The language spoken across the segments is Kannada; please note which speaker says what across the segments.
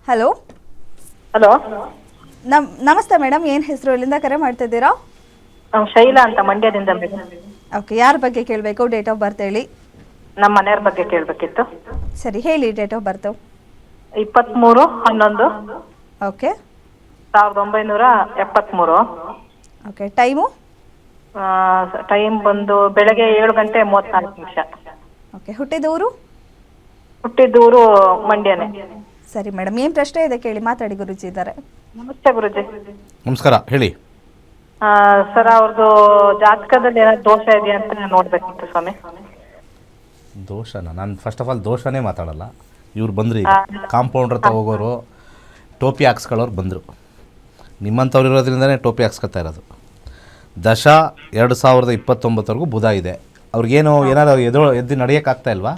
Speaker 1: ಹಲೋ
Speaker 2: ಹಲೋ,
Speaker 1: ನಮಸ್ತೆ ಮೇಡಮ್, ಏನು ಹೆಸರು, ಎಲ್ಲಿಂದ ಕರೆ ಮಾಡ್ತಾ ಇದ್ದೀರಾ?
Speaker 2: ಶೈಲಾ ಅಂತ, ಮಂಡ್ಯದಿಂದ ಮೇಡಮ್.
Speaker 1: ಓಕೆ, ಯಾರ ಬಗ್ಗೆ ಕೇಳಬೇಕು? ಡೇಟ್ ಆಫ್ ಬರ್ತ್ ಹೇಳಿ.
Speaker 2: ನಮ್ಮ ಮನೆಯವ್ರ ಬಗ್ಗೆ ಕೇಳಬೇಕಿತ್ತು.
Speaker 1: ಸರಿ, ಹೇಳಿ date of birth.
Speaker 2: 23/11.
Speaker 1: Okay.
Speaker 2: 1973.
Speaker 1: Okay, time?
Speaker 2: Time ಬಂದು ಬೆಳಗ್ಗೆ 7:34.
Speaker 1: ಓಕೆ, ಹುಟ್ಟಿದೂರು?
Speaker 2: ಹುಟ್ಟಿದೂರು ಮಂಡ್ಯನೇ.
Speaker 1: ಸರಿ ಮೇಡಮ್, ಏನು ಪ್ರಶ್ನೆ ಇದೆ ಕೇಳಿ, ಮಾತಾಡಿ, ಗುರುಜಿ ಇದ್ದಾರೆ.
Speaker 2: ನಮಸ್ತೆ ಗುರುಜಿ.
Speaker 3: ನಮಸ್ಕಾರ, ಹೇಳಿ.
Speaker 2: ಸರ್, ಅವ್ರದ್ದು ಜಾತಕದಲ್ಲಿ ಏನಾದ್ರು ದೋಷ ಇದೆಯಾ ಅಂತ ನೋಡ್ಬೇಕಿತ್ತು ಸ್ವಾಮಿ.
Speaker 3: ದೋಷನ ನಾನು ಫಸ್ಟ್ ಆಫ್ ಆಲ್ ದೋಷನೇ ಮಾತಾಡಲ್ಲ. ಇವ್ರು ಬಂದ್ರಿ, ಕಾಂಪೌಂಡ್ರ್ ಹತ್ರ ಹೋಗೋರು, ಟೋಪಿ ಹಾಕ್ಸ್ಕೊಳ್ಳೋರು ಬಂದರು. ನಿಮ್ಮಂಥವ್ರು ಇರೋದ್ರಿಂದನೇ ಟೋಪಿ ಹಾಕ್ಸ್ಕೊತಾ ಇರೋದು. ದಶ 2029ವರೆಗೂ ಬುಧ ಇದೆ. ಅವ್ರಿಗೇನು ಏನಾದ್ರು ಎದ್ದು ನಡೆಯೋಕ್ಕಾಗ್ತಾ ಇಲ್ವಾ?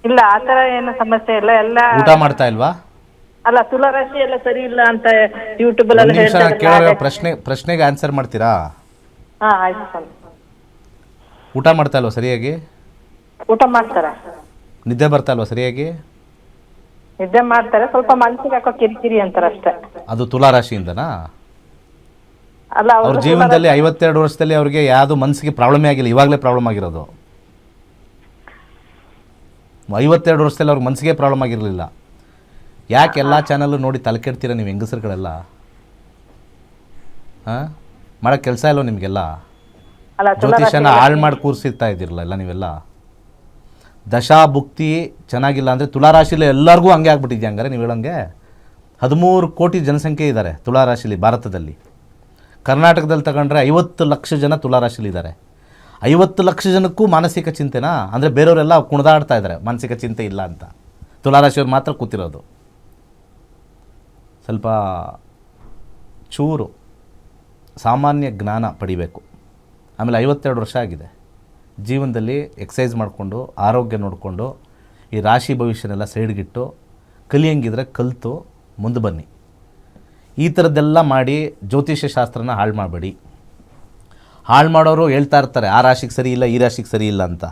Speaker 2: ಇಲ್ಲ, ಆ ಥರ ಏನು ಸಮಸ್ಯೆ ಇಲ್ಲ. ಎಲ್ಲ
Speaker 3: ಊಟ ಮಾಡ್ತಾ ಇಲ್ವಾ?
Speaker 2: ಅಲ್ಲ, ತುಲಾರಾಶಿ ಎಲ್ಲ ಸರಿ ಇಲ್ಲ ಅಂತ ಯೂಟ್ಯೂಬ್ ಅಲ್ಲಿ
Speaker 3: ನಿಮಿಷ ಕೇಳೋ
Speaker 2: ಹೇಳ್ತಾರೆ.
Speaker 3: ಪ್ರಶ್ನೆಗೆ ಆನ್ಸರ್ ಮಾಡ್ತೀರಾ?
Speaker 2: ಆಯ್ತು ಸ್ವಾಮಿ.
Speaker 3: ಊಟ ಮಾಡ್ತಾ ಇಲ್ವಾ ಸರಿಯಾಗಿ?
Speaker 2: ಊಟ ಮಾಡ್ತಾರೆ.
Speaker 3: ನಿದ್ದೆ ಬರ್ತಾ ಇಲ್ವಾ ಸರಿಯಾಗಿ?
Speaker 2: ನಿದ್ದೆ ಮಾಡ್ತಾರೆ, ಸ್ವಲ್ಪ ಮನಸ್ಸಿಗೆ ಯಾಕೋ ಕಿರಿಕಿರಿ ಅಂತಾರೆ ಅಷ್ಟೇ.
Speaker 3: ಅದು ತುಲಾರಾಶಿಯಿಂದನಾ?
Speaker 2: ಅಲ್ಲ,
Speaker 3: ಅವ್ರ ಜೀವನದಲ್ಲಿ 52 ವರ್ಷದಲ್ಲಿ ಅವ್ರಿಗೆ ಯಾವುದು ಮನಸ್ಸಿಗೆ ಪ್ರಾಬ್ಲಮೇ ಆಗಿಲ್ಲ, ಇವಾಗಲೇ ಪ್ರಾಬ್ಲಮ್ ಆಗಿರೋದು. 52 ವರ್ಷದಲ್ಲಿ ಅವ್ರಿಗೆ ಮನಸ್ಸಿಗೆ ಪ್ರಾಬ್ಲಮ್ ಆಗಿರಲಿಲ್ಲ. ಯಾಕೆ ಎಲ್ಲ ಚಾನಲ್ಲು ನೋಡಿ ತಲೆ ಕೆಡ್ತೀರ ನೀವು ಹೆಂಗಸರುಗಳೆಲ್ಲ? ಹಾಂ, ಮಾಡೋಕ್ಕೆ ಕೆಲಸ ಇಲ್ಲೋ ನಿಮಗೆಲ್ಲ? ಜ್ಯೋತಿಷನ ಹಾಳು ಮಾಡಿ ಕೂರಿಸಿರ್ತಾ ಇದ್ದೀರಲ್ಲ ಎಲ್ಲ ನೀವೆಲ್ಲ. ದಶಾ ಭುಕ್ತಿ ಚೆನ್ನಾಗಿಲ್ಲ ಅಂದರೆ ತುಲಾರಾಶಿಲಿ ಎಲ್ಲರಿಗೂ ಹಂಗೆ ಆಗ್ಬಿಟ್ಟಿದ್ಯಾ? ಹಂಗಾರೆ ನೀವು ಹೇಳೋಂಗೆ 13 ಕೋಟಿ ಜನಸಂಖ್ಯೆ ಇದ್ದಾರೆ ತುಲಾರಾಶಿಲಿ ಭಾರತದಲ್ಲಿ. ಕರ್ನಾಟಕದಲ್ಲಿ ತಗೊಂಡ್ರೆ 50 ಲಕ್ಷ ಜನ ತುಲಾರಾಶಿಲಿದ್ದಾರೆ. 50 ಲಕ್ಷ ಜನಕ್ಕೂ ಮಾನಸಿಕ ಚಿಂತೆನಾ? ಅಂದರೆ ಬೇರೆಯವರೆಲ್ಲ ಕುಣಿದಾಡ್ತಾ ಇದ್ದಾರೆ ಮಾನಸಿಕ ಚಿಂತೆ ಇಲ್ಲ ಅಂತ, ತುಲಾರಾಶಿಯವ್ರು ಮಾತ್ರ ಕೂತಿರೋದು. ಸ್ವಲ್ಪ ಚೂರು ಸಾಮಾನ್ಯ ಜ್ಞಾನ ಪಡಿಬೇಕು. ಆಮೇಲೆ 52 ವರ್ಷ ಆಗಿದೆ. ಜೀವನದಲ್ಲಿ ಎಕ್ಸಸೈಸ್ ಮಾಡಿಕೊಂಡು, ಆರೋಗ್ಯ ನೋಡಿಕೊಂಡು, ಈ ರಾಶಿ ಭವಿಷ್ಯನೆಲ್ಲ ಸೈಡ್ಗಿಟ್ಟು ಕಲಿಯಂಗಿದ್ರೆ ಕಲಿತು ಮುಂದೆ ಬನ್ನಿ. ಈ ಥರದ್ದೆಲ್ಲ ಮಾಡಿ ಜ್ಯೋತಿಷ್ಯ ಶಾಸ್ತ್ರನ ಹಾಳು ಮಾಡಬೇಡಿ. ಹಾಳು ಮಾಡೋರು ಹೇಳ್ತಾ ಇರ್ತಾರೆ ಆ ರಾಶಿಗೆ ಸರಿ ಇಲ್ಲ, ಈ ರಾಶಿಗೆ ಸರಿ ಇಲ್ಲ ಅಂತ.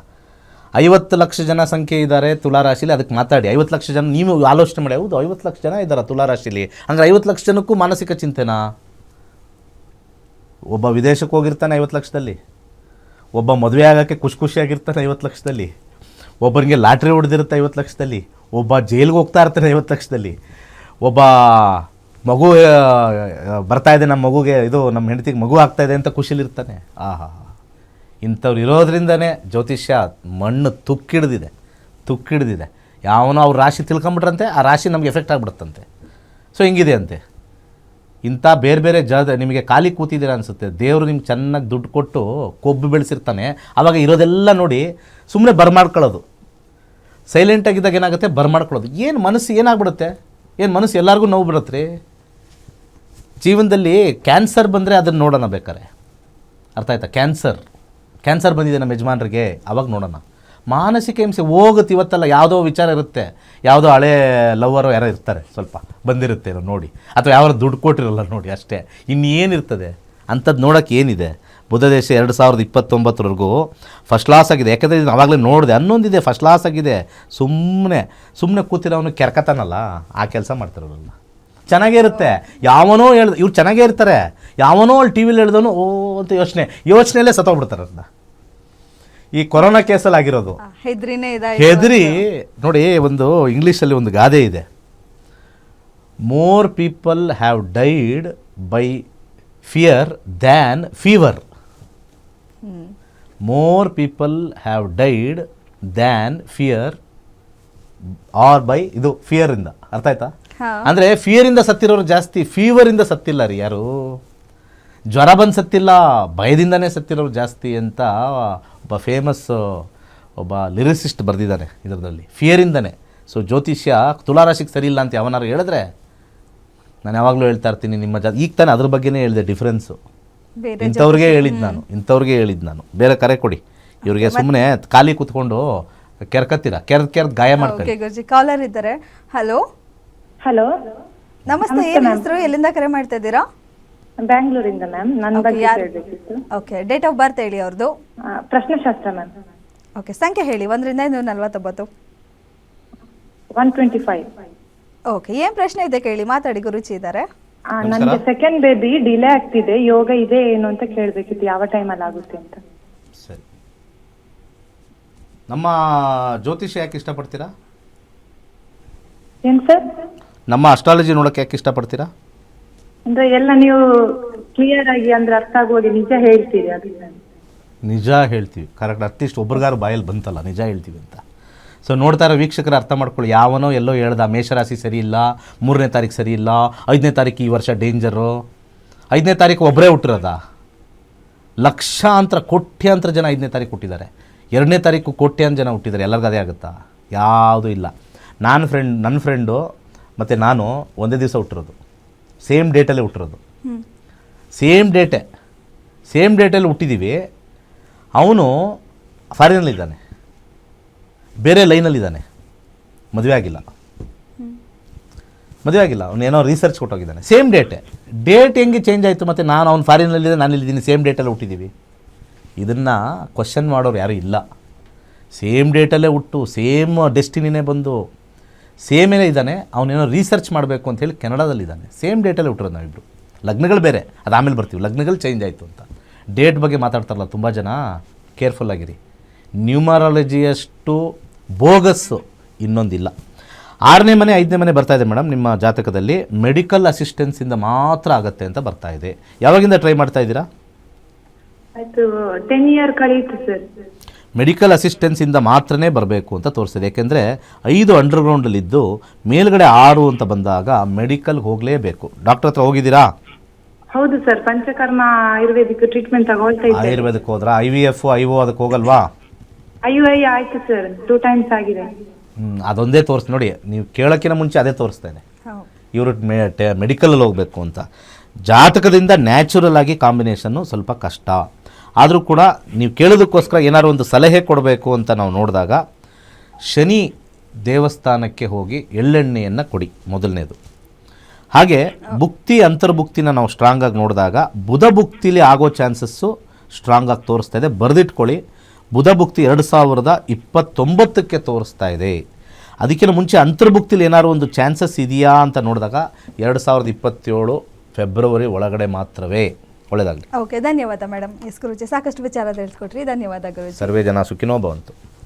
Speaker 3: 50 ಲಕ್ಷ ಜನ ಸಂಖ್ಯೆ ಇದ್ದಾರೆ ತುಲಾರಾಶಿಲಿ, ಅದಕ್ಕೆ ಮಾತಾಡಿ. 50 ಲಕ್ಷ ಜನ ನೀವು ಆಲೋಚನೆ ಮಾಡಿ, ಹೌದು 50 ಲಕ್ಷ ಜನ ಇದ್ದಾರೆ ತುಲಾರಾಶಿಲಿ, ಅಂದರೆ 50 ಲಕ್ಷ ಜನಕ್ಕೂ ಮಾನಸಿಕ ಚಿಂತೆನಾ? ಒಬ್ಬ ವಿದೇಶಕ್ಕೆ ಹೋಗಿರ್ತಾನೆ 50 ಲಕ್ಷದಲ್ಲಿ, ಒಬ್ಬ ಮದುವೆ ಆಗೋಕ್ಕೆ ಖುಷಿಯಾಗಿರ್ತಾನೆ 50 ಲಕ್ಷದಲ್ಲಿ, ಒಬ್ಬರಿಗೆ ಲಾಟ್ರಿ ಹೊಡೆದಿರುತ್ತೆ 50 ಲಕ್ಷದಲ್ಲಿ, ಒಬ್ಬ ಜೈಲಿಗೆ ಹೋಗ್ತಾ ಇರ್ತಾನೆ 50 ಲಕ್ಷದಲ್ಲಿ, ಒಬ್ಬ ಮಗು ಬರ್ತಾಯಿದೆ, ನಮ್ಮ ಮಗುಗೆ ಇದು ನಮ್ಮ ಹೆಂಡತಿಗೆ ಮಗು ಆಗ್ತಾಯಿದೆ ಅಂತ ಖುಷಿಲಿರ್ತಾನೆ. ಆಹಾ, ಇಂಥವ್ರು ಇರೋದ್ರಿಂದನೇ ಜ್ಯೋತಿಷ್ಯ ಮಣ್ಣು ತುಕ್ಕಿಡ್ದಿದೆ. ಯಾವನೋ ಅವ್ರ ರಾಶಿ ತಿಳ್ಕೊಂಬಿಟ್ರಂತೆ, ಆ ರಾಶಿ ನಮಗೆ ಎಫೆಕ್ಟ್ ಆಗಿಬಿಡುತ್ತಂತೆ. ಸೊ ಹಿಂಗಿದೆ ಅಂತೆ. ಇಂಥ ಬೇರೆ ಬೇರೆ ನಿಮಗೆ ಖಾಲಿ ಕೂತಿದ್ದೀರ ಅನಿಸುತ್ತೆ. ದೇವರು ನಿಮ್ಗೆ ಚೆನ್ನಾಗಿ ದುಡ್ಡು ಕೊಟ್ಟು ಕೊಬ್ಬು ಬೆಳೆಸಿರ್ತಾನೆ. ಆವಾಗ ಇರೋದೆಲ್ಲ ನೋಡಿ ಸುಮ್ಮನೆ ಬರ್ಮಾಡ್ಕೊಳ್ಳೋದು. ಸೈಲೆಂಟಾಗಿದ್ದಾಗ ಏನಾಗುತ್ತೆ, ಬರ್ಮಾಡ್ಕೊಳ್ಳೋದು. ಏನು ಮನಸ್ಸು ಏನಾಗ್ಬಿಡುತ್ತೆ, ಏನು ಮನಸ್ಸು ಎಲ್ಲರಿಗೂ ನೋವು ಬಿಡುತ್ತೆ ರೀ. ಜೀವನದಲ್ಲಿ ಕ್ಯಾನ್ಸರ್ ಬಂದರೆ ಅದನ್ನು ನೋಡೋಣ ಬೇಕಾರೆ, ಅರ್ಥ ಆಯ್ತಾ? ಕ್ಯಾನ್ಸರ್ ಬಂದಿದೆ ನಮ್ಮ ಯಜಮಾನ್ರಿಗೆ, ಆವಾಗ ನೋಡೋಣ. ಮಾನಸಿಕ ಹಿಂಸೆ ಹೋಗುತ್ತೆ. ಇವತ್ತೆಲ್ಲ ಯಾವುದೋ ವಿಚಾರ ಇರುತ್ತೆ, ಯಾವುದೋ ಹಳೆ ಲವ್ವರೋ ಯಾರೋ ಇರ್ತಾರೆ, ಸ್ವಲ್ಪ ಬಂದಿರುತ್ತೆ ನೋಡಿ, ಅಥವಾ ಯಾರು ದುಡ್ಡು ಕೊಟ್ಟಿರಲ್ಲ ನೋಡಿ, ಅಷ್ಟೇ. ಇನ್ನೇನಿರ್ತದೆ ಅಂಥದ್ದು ನೋಡೋಕ್ಕೆ ಏನಿದೆ? ಬುಧ ದೇಶ 2029ವರೆಗೂ ಫಸ್ಟ್ ಕ್ಲಾಸ್ ಆಗಿದೆ. ಯಾಕೆಂದರೆ ಇದು ಆವಾಗಲೇ ನೋಡಿದೆ, ಹನ್ನೊಂದಿದೆ, ಫಸ್ಟ್ ಕ್ಲಾಸ್ ಆಗಿದೆ. ಸುಮ್ಮನೆ ಕೂತಿರೋನು ಕೆರ್ಕತಾನಲ್ಲ, ಆ ಕೆಲಸ ಮಾಡ್ತಿರೋಲ್ಲ. ಚೆನ್ನಾಗೇ ಇರುತ್ತೆ. ಯಾವನೋ ಇವ್ರು ಚೆನ್ನಾಗೇ ಇರ್ತಾರೆ, ಯಾವನೋ ಅಲ್ಲಿ ಟಿ ವಿಲಿ ಹೇಳ್ದವನು ಓ ಅಂತ ಯೋಚನೆಯಲ್ಲೇ ಸತ್ತೋಗ್ಬಿಡ್ತಾರೆ. ಅದನ್ನ ಈ ಕೊರೋನಾ ಕೇಸಲ್ಲಿ ಆಗಿರೋದು ಹೆದರಿ ನೋಡಿ. ಒಂದು ಇಂಗ್ಲೀಷಲ್ಲಿ ಒಂದು ಗಾದೆ ಇದೆ, more people have died by fear than fever. More people have died than fear or by ಇದು ಫಿಯರಿಂದ. ಅರ್ಥ ಆಯ್ತಾ? ಅಂದರೆ ಫಿಯರಿಂದ ಸತ್ತಿರೋರು ಜಾಸ್ತಿ, ಫೀವರಿಂದ ಸತ್ತಿಲ್ಲ ರೀ ಯಾರು. ಜ್ವರ ಬಂದು ಸತ್ತಿಲ್ಲ, ಭಯದಿಂದನೇ ಸತ್ತಿರೋರು ಜಾಸ್ತಿ ಅಂತ ಒಬ್ಬ ಫೇಮಸ್ ಒಬ್ಬ ಲಿರಿಸಿಸ್ಟ್ ಬರೆದಿದ್ದಾನೆ ಇದರಲ್ಲಿ, ಫಿಯರಿಂದನೇ. ಸೊ ಜ್ಯೋತಿಷ್ಯ ತುಲಾರಾಶಿಗೆ ಸರಿ ಇಲ್ಲ ಅಂತ ಯಾವನಾರು ಹೇಳಿದ್ರೆ ನಾನು ಯಾವಾಗಲೂ ಹೇಳ್ತಾ ಇರ್ತೀನಿ, ನಿಮ್ಮ ಈಗ ತಾನೇ ಅದ್ರ ಬಗ್ಗೆನೇ ಹೇಳಿದೆ ಡಿಫ್ರೆನ್ಸು. ಇಂಥವ್ರಿಗೆ ಹೇಳಿದ್ದು ನಾನು. ಬೇರೆ ಕರೆ ಕೊಡಿ ಇವ್ರಿಗೆ. ಸುಮ್ಮನೆ ಖಾಲಿ ಕೂತ್ಕೊಂಡು ಕೆರ್ಕತ್ತೀರಾ, ಕೆರ್ದ್ ಗಾಯ ಮಾಡ್ಕೊಳ್ಳಿ.
Speaker 1: ಕಾಲರ್ ಇದ್ದಾರೆ. ಹಲೋ ನಮಸ್ತೆ, ಏನು ಹೆಸರು, ಎಲ್ಲಿಂದ ಕರೆ ಮಾಡ್ತಾ ಇದ್ದೀರಾ?
Speaker 4: ಬ್ಯಾಂಗ್ಳೂರಿಂದ ಮ್ಯಾಮ್. ನನ್ನ ಬಗ್ಗೆ ಹೇಳಬೇಕಿತ್ತು.
Speaker 1: ಓಕೆ, ಡೇಟ್ ಆಫ್ ಬರ್ತ್ ಹೇಳಿ ಅವ್ರದ್ದು.
Speaker 4: ಪ್ರಶ್ನೆಶಾಸ್ತ್ರ ಮ್ಯಾಮ್.
Speaker 1: ಓಕೆ, ಸಂಖ್ಯೆ ಹೇಳಿ. 1 ರಿಂದ 149.
Speaker 4: 125.
Speaker 1: ಓಕೆ ಏನು ಪ್ರಶ್ನೆ ಇದೆ ಕೇಳಿ, ಮಾತಾಡಿ, ಗುರುಜಿ ಇದ್ದಾರೆ.
Speaker 4: ನನಗೆ ಸೆಕೆಂಡ್ ಬೇಬಿ ಡಿಲೇ ಆಗ್ತಿದೆ, ಯೋಗ ಇದೆ ಏನು ಅಂತ ಕೇಳಬೇಕಿತ್ತು, ಯಾವ ಟೈಮಲ್ಲಿ ಆಗುತ್ತೆ ಅಂತ.
Speaker 3: ಸರಿ, ನಮ್ಮ ಜ್ಯೋತಿಷ ಯಾಕೆ ಇಷ್ಟಪಡ್ತೀರಾ?
Speaker 4: ಏನ್ ಸರ್?
Speaker 3: ನಮ್ಮ ಅಸ್ಟ್ರಾಲಜಿ ನೋಡೋಕೆ ಯಾಕೆ ಇಷ್ಟಪಡ್ತೀರಾ?
Speaker 4: ಅಂದ್ರೆ ಎಲ್ಲ ನೀವು ಕ್ಲಿಯರ್ ಆಗಿ ಅಂದ್ರೆ ಅರ್ಥ ಆಗುವಾಗ ನಿಜ ಹೇಳ್ತೀರಿ ಅದಕ್ಕೆ.
Speaker 3: ನಿಜ ಹೇಳ್ತೀವಿ, ಕರೆಕ್ಟ್. ಅಟ್ಲೀಸ್ಟ್ ಒಬ್ರಿಗಾರು ಬಾಯಲ್ಲಿ ಬಂತಲ್ಲ ನಿಜ ಹೇಳ್ತೀವಿ ಅಂತ. ಸೊ ನೋಡ್ತಾ ಇರೋ ವೀಕ್ಷಕರು ಅರ್ಥ ಮಾಡ್ಕೊಳ್ಳಿ. ಯಾವನೋ ಎಲ್ಲೋ ಹೇಳ್ದ ಮೇಷರಾಶಿ ಸರಿ ಇಲ್ಲ, 3ನೇ ತಾರೀಕು ಸರಿ ಇಲ್ಲ, 5ನೇ ತಾರೀಕು ಈ ವರ್ಷ ಡೇಂಜರು. 5ನೇ ತಾರೀಕು ಒಬ್ಬರೇ ಹುಟ್ಟಿರೋದ? ಲಕ್ಷಾಂತರ ಕೋಟ್ಯಾಂತರ ಜನ 5ನೇ ತಾರೀಕು ಹುಟ್ಟಿದ್ದಾರೆ. 2ನೇ ತಾರೀಕು ಕೋಟ್ಯಾಂತರ ಜನ ಹುಟ್ಟಿದ್ದಾರೆ. ಎಲ್ಲರಿಗೂ ಅದೇ ಆಗುತ್ತಾ? ಯಾವುದೂ ಇಲ್ಲ. ನನ್ನ ಫ್ರೆಂಡು ಮತ್ತು ನಾನು ಒಂದೇ ದಿವಸ ಹುಟ್ಟಿರೋದು, ಸೇಮ್ ಡೇಟಲ್ಲೇ ಹುಟ್ಟಿರೋದು, ಸೇಮ್ ಡೇಟಲ್ಲಿ ಹುಟ್ಟಿದ್ದೀವಿ. ಅವನು ಫಾರಿನಲ್ಲಿದ್ದಾನೆ, ಬೇರೆ ಲೈನಲ್ಲಿದ್ದಾನೆ, ಮದುವೆ ಆಗಿಲ್ಲ. ಅವನೇನೋ ರಿಸರ್ಚ್ ಕೊಟ್ಟೋಗಿದ್ದಾನೆ. ಸೇಮ್ ಡೇಟ್ ಹೆಂಗೆ ಚೇಂಜ್ ಆಯಿತು? ಮತ್ತು ನಾನು ಅವ್ನು ಫಾರಿನಲ್ಲಿದ್ದೆ, ನಾನು ಇಲ್ಲಿದ್ದೀನಿ, ಸೇಮ್ ಡೇಟಲ್ಲೇ ಹುಟ್ಟಿದ್ದೀವಿ. ಇದನ್ನು ಕ್ವಶನ್ ಮಾಡೋರು ಯಾರೂ ಇಲ್ಲ. ಸೇಮ್ ಡೇಟಲ್ಲೇ ಹುಟ್ಟು, ಸೇಮ್ ಡೆಸ್ಟಿನಿನೇ ಬಂದು ಸೇಮೇನೇ ಇದ್ದಾನೆ. ಅವನೇನೋ ರಿಸರ್ಚ್ ಮಾಡಬೇಕು ಅಂಥೇಳಿ ಕೆನಡಾದಲ್ಲಿದ್ದಾನೆ. ಸೇಮ್ ಡೇಟಲ್ಲೇ ಹುಟ್ಟಿರೋದು ನಾವಿಬ್ಬರು. ಲಗ್ನಗಳು ಬೇರೆ, ಅದು ಆಮೇಲೆ ಬರ್ತೀವಿ. ಲಗ್ನಗಳು ಚೇಂಜ್ ಆಯಿತು ಅಂತ. ಡೇಟ್ ಬಗ್ಗೆ ಮಾತಾಡ್ತಾರಲ್ಲ ತುಂಬ ಜನ, ಕೇರ್ಫುಲ್ಲಾಗಿರಿ. ನ್ಯೂಮರಾಲಜಿಯಷ್ಟು ಬೋಗಸ್ಸು ಇನ್ನೊಂದಿಲ್ಲ. 6ನೇ ಮನೆ 5ನೇ ಮನೆ ಬರ್ತಾ ಇದೆ ಮೇಡಮ್ ನಿಮ್ಮ ಜಾತಕದಲ್ಲಿ. ಮೆಡಿಕಲ್ ಅಸಿಸ್ಟೆನ್ಸಿಂದ ಮಾತ್ರ ಆಗುತ್ತೆ ಅಂತ ಬರ್ತಾ ಇದೆ. ಯಾವಾಗಿಂದ ಟ್ರೈ ಮಾಡ್ತಾ ಇದ್ದೀರಾ?
Speaker 4: ಆಯ್ತು, 10 ಇಯರ್ ಕಳೀತು ಸರ್.
Speaker 3: ಮೆಡಿಕಲ್ ಅಸಿಸ್ಟೆನ್ಸಿಂದ ಮಾತ್ರನೇ ಬರಬೇಕು ಅಂತ ತೋರಿಸಿದೆ. ಯಾಕೆಂದರೆ 5 ಅಂಡರ್ಗ್ರೌಂಡಲ್ಲಿದ್ದು ಮೇಲ್ಗಡೆ 6 ಅಂತ ಬಂದಾಗ ಮೆಡಿಕಲ್ಗೆ ಹೋಗಲೇಬೇಕು. ಡಾಕ್ಟರ್ ಹತ್ರ ಹೋಗಿದ್ದೀರಾ?
Speaker 4: ಹೌದು ಸರ್, ಪಂಚಕರ್ಮ ಆಯುರ್ವೇದಿಕ್ ಟ್ರೀಟ್ಮೆಂಟ್ ತಗೊಳ್ತಾ ಇದ್ದೆ.
Speaker 3: ಆಯುರ್ವೇದಕ್ಕೆ ಹೋದ್ರಾ? IVF IO ಅದಕ್ಕೆ ಹೋಗಲ್ವಾ?
Speaker 4: IUI ಆಯ್ತು ಸರ್, 2 ಟೈಮ್ಸ್ ಆಗಿದೆ.
Speaker 3: ಅದೊಂದೇ ತೋರಿಸಿ ನೋಡಿ. ನೀವು ಕೇಳೋಕ್ಕಿಂತ ಮುಂಚೆ ಅದೇ ತೋರಿಸ್ತೇನೆ. ಇವರು ಮೆಡಿಕಲಲ್ಲಿ ಹೋಗಬೇಕು ಅಂತ. ಜಾತಕದಿಂದ ನ್ಯಾಚುರಲ್ ಆಗಿ ಕಾಂಬಿನೇಷನ್ನು ಸ್ವಲ್ಪ ಕಷ್ಟ. ಆದರೂ ಕೂಡ ನೀವು ಕೇಳೋದಕ್ಕೋಸ್ಕರ ಏನಾದ್ರು ಒಂದು ಸಲಹೆ ಕೊಡಬೇಕು ಅಂತ ನಾವು ನೋಡಿದಾಗ ಶನಿ ದೇವಸ್ಥಾನಕ್ಕೆ ಹೋಗಿ ಎಳ್ಳೆಣ್ಣೆಯನ್ನು ಕೊಡಿ, ಮೊದಲನೇದು. ಹಾಗೆ ಭುಕ್ತಿ ಅಂತರ್ಭುಕ್ತಿನ ನಾವು ಸ್ಟ್ರಾಂಗಾಗಿ ನೋಡಿದಾಗ ಬುಧ ಭುಕ್ತಿಲಿ ಆಗೋ ಚಾನ್ಸಸ್ಸು ಸ್ಟ್ರಾಂಗಾಗಿ ತೋರಿಸ್ತಾ ಇದೆ. ಬರೆದಿಟ್ಕೊಳ್ಳಿ, ಬುಧ ಭುಕ್ತಿ 2029ಕ್ಕೆ ತೋರಿಸ್ತಾ ಇದೆ. ಅದಕ್ಕಿಂತ ಮುಂಚೆ ಅಂತರ್ಭುಕ್ತಿಲಿ ಏನಾದ್ರು ಒಂದು ಚಾನ್ಸಸ್ ಇದೆಯಾ ಅಂತ ನೋಡಿದಾಗ 2027 ಫೆಬ್ರವರಿ ಒಳಗಡೆ ಮಾತ್ರವೇ. ಒಳ್ಳೆಯದಾಗಲಿ.
Speaker 1: ಓಕೆ, ಧನ್ಯವಾದ ಮೇಡಮ್. ಎಸ್ ಗುರುಜಿ, ಸಾಕಷ್ಟು ವಿಚಾರ ತಿಳಿಸ್ಕೊಟ್ರಿ. ಧನ್ಯವಾದ ಗುರುಜಿ.
Speaker 3: ಸರ್ವೇ ಜನ ಸುಖಿನೋ ಭವಂತು.